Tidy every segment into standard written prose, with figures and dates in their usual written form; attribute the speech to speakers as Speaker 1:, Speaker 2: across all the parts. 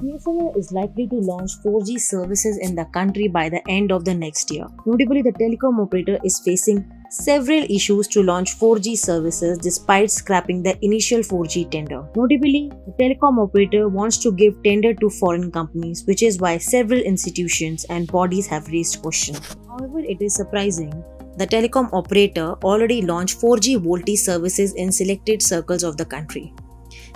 Speaker 1: BSNL is likely to launch 4G services in the country by the end of the next year. Notably, the telecom operator is facing several issues to launch 4G services despite scrapping the initial 4G tender. Notably, the telecom operator wants to give tender to foreign companies, which is why several institutions and bodies have raised questions. However, it is surprising the telecom operator already launched 4G VoLTE services in selected circles of the country.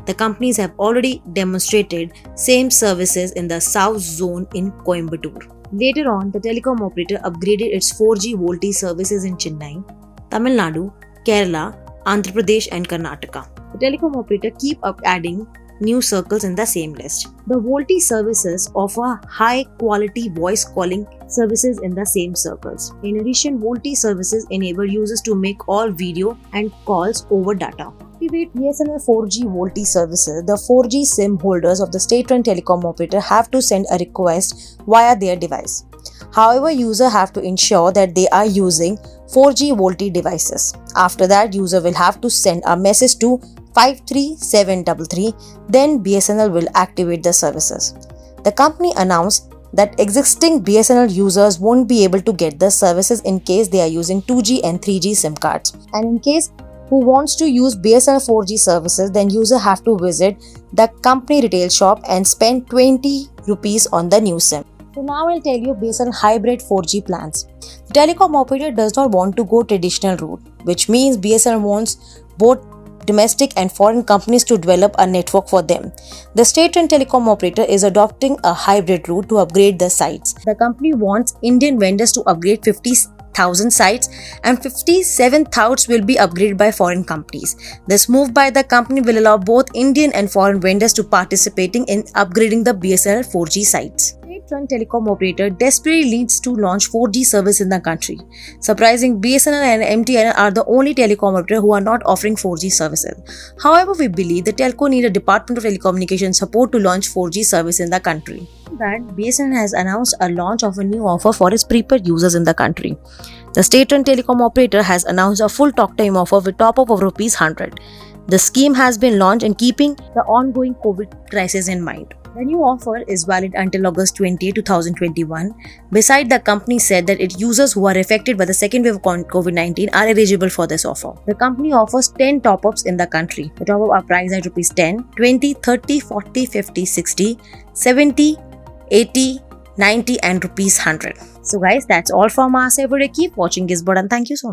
Speaker 1: The companies have already demonstrated same services in the South Zone in Coimbatore. Later on, the telecom operator upgraded its 4G VoLTE services in Chennai, Tamil Nadu, Kerala, Andhra Pradesh and Karnataka. The telecom operator keep up adding new circles in the same list. The VoLTE services offer high quality voice calling services in the same circles. In addition, VoLTE services enable users to make all video and calls over data. To activate BSNL 4G VoLTE services, the 4G SIM holders of the state-run telecom operator have to send a request via their device. However, users have to ensure that they are using 4G VoLTE devices. After that, user will have to send a message to 53733, then BSNL will activate the services. The company announced that existing BSNL users won't be able to get the services in case they are using 2G and 3G SIM cards. And in case who wants to use BSNL 4G services, then user have to visit the company retail shop and spend 20 rupees on the new SIM. So now I'll tell you BSNL hybrid 4G plans. The telecom operator does not want to go traditional route, which means BSNL wants both domestic and foreign companies to develop a network for them. The state-run telecom operator is adopting a hybrid route to upgrade the sites. The company wants Indian vendors to upgrade 50,000 sites and 57,000 will be upgraded by foreign companies. This move by the company will allow both Indian and foreign vendors to participating in upgrading the BSNL 4G sites. State-run telecom operator desperately needs to launch 4G service in the country. Surprising, BSNL and MTNL are the only telecom operator who are not offering 4G services. However, we believe the telco need a Department of Telecommunication support to launch 4G service in the country. That BSNL has announced a launch of a new offer for its prepaid users in the country. The state-run telecom operator has announced a full talk time offer with top-up of ₹100. The scheme has been launched in keeping the ongoing COVID crisis in mind. The new offer is valid until August 20, 2021. Besides, the company said that its users who are affected by the second wave of COVID-19 are eligible for this offer. The company offers 10 top-ups in the country. The top-up are priced at ₹10, 20, 30, 40, 50, 60, 70, 80, 90 and ₹100. So guys, that's all from our side. Keep watching Gizbot and thank you so much.